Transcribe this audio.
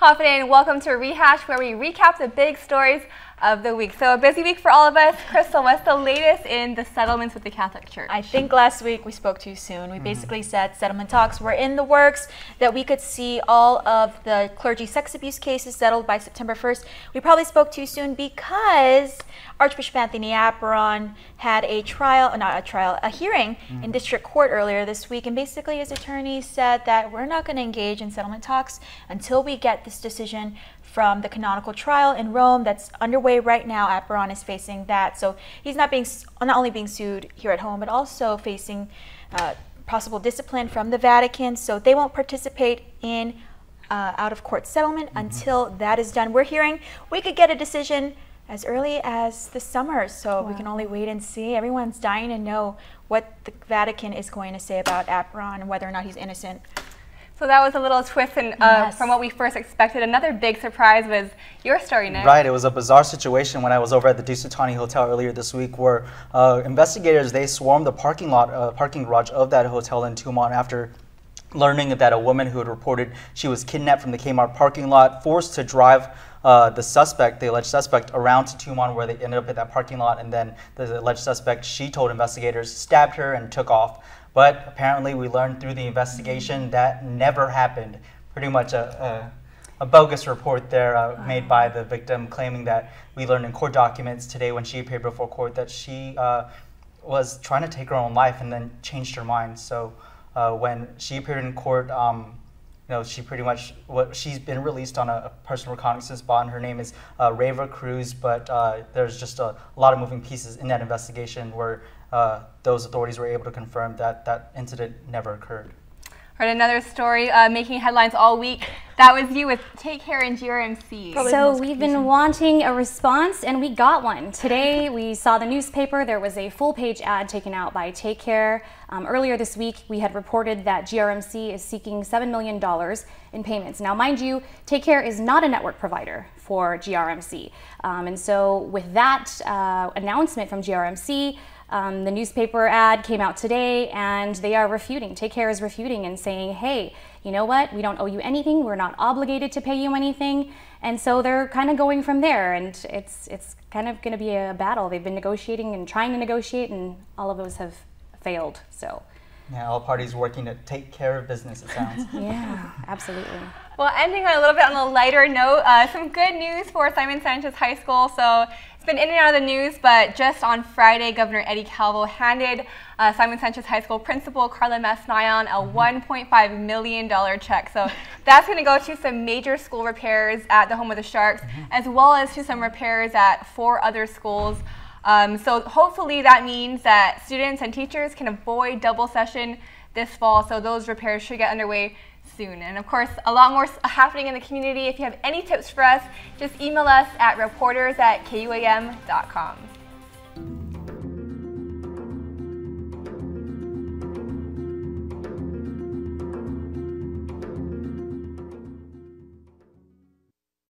Hop in, welcome to Rehash, where we recap the big stories of the week. So a busy week for all of us. Crystal, what's the latest in the settlements with the Catholic Church? I think last week we spoke too soon. We basically said settlement talks were in the works, that we could see all of the clergy sex abuse cases settled by September 1st. We probably spoke too soon because Archbishop Anthony Apron had a hearing in district court earlier this week, and basically his attorney said that we're not going to engage in settlement talks until we get this decision from the canonical trial in Rome that's underway right now. Apron is facing that, so he's not only being sued here at home, but also facing possible discipline from the Vatican. So they won't participate in out-of-court settlement until that is done. We're hearing we could get a decision as early as the summer, so we can only wait and see. Everyone's dying to know what the Vatican is going to say about Apron and whether or not he's innocent. So that was a little twist from what we first expected. Another big surprise was your story, Nick. Right, it was a bizarre situation when I was over at the Dusutani Hotel earlier this week, where investigators, they swarmed the parking garage of that hotel in Tumon after learning that a woman who had reported she was kidnapped from the Kmart parking lot, forced to drive the alleged suspect, around to Tumon, where they ended up at that parking lot, and then the alleged suspect, she told investigators, stabbed her and took off. But apparently we learned through the investigation that never happened. Pretty much a bogus report there made by the victim, claiming that we learned in court documents today when she appeared before court that she was trying to take her own life and then changed her mind. So when she appeared in court, she pretty much, she's been released on a personal recognizance bond. Her name is Reva Cruz, but there's just a lot of moving pieces in that investigation where those authorities were able to confirm that that incident never occurred. All right, another story making headlines all week. That was you with Take Care and GRMC. So we've been wanting a response, and we got one. Today we saw the newspaper. There was a full-page ad taken out by Take Care. Earlier this week, we had reported that GRMC is seeking $7 million in payments. Now, mind you, Take Care is not a network provider for GRMC. And so with that announcement from GRMC, the newspaper ad came out today, and they are refuting. Take Care is refuting and saying, hey, you know what? We don't owe you anything. We're not obligated to pay you anything. And so they're kind of going from there, and it's kind of going to be a battle. They've been negotiating and trying to negotiate, and all of those have failed. So yeah, all parties working to take care of business, it sounds. Yeah, absolutely. Well, ending on a little bit on a lighter note, some good news for Simon Sanchez High School. So it's been in and out of the news, but just on Friday, Governor Eddie Calvo handed Simon Sanchez High School principal Carla Masnayan a $1.5 million check. So that's going to go to some major school repairs at the home of the Sharks, as well as to some repairs at 4 other schools. So hopefully that means that students and teachers can avoid double session this fall. So those repairs should get underway soon. And of course, a lot more happening in the community. If you have any tips for us, just email us at reporters@kuam.com.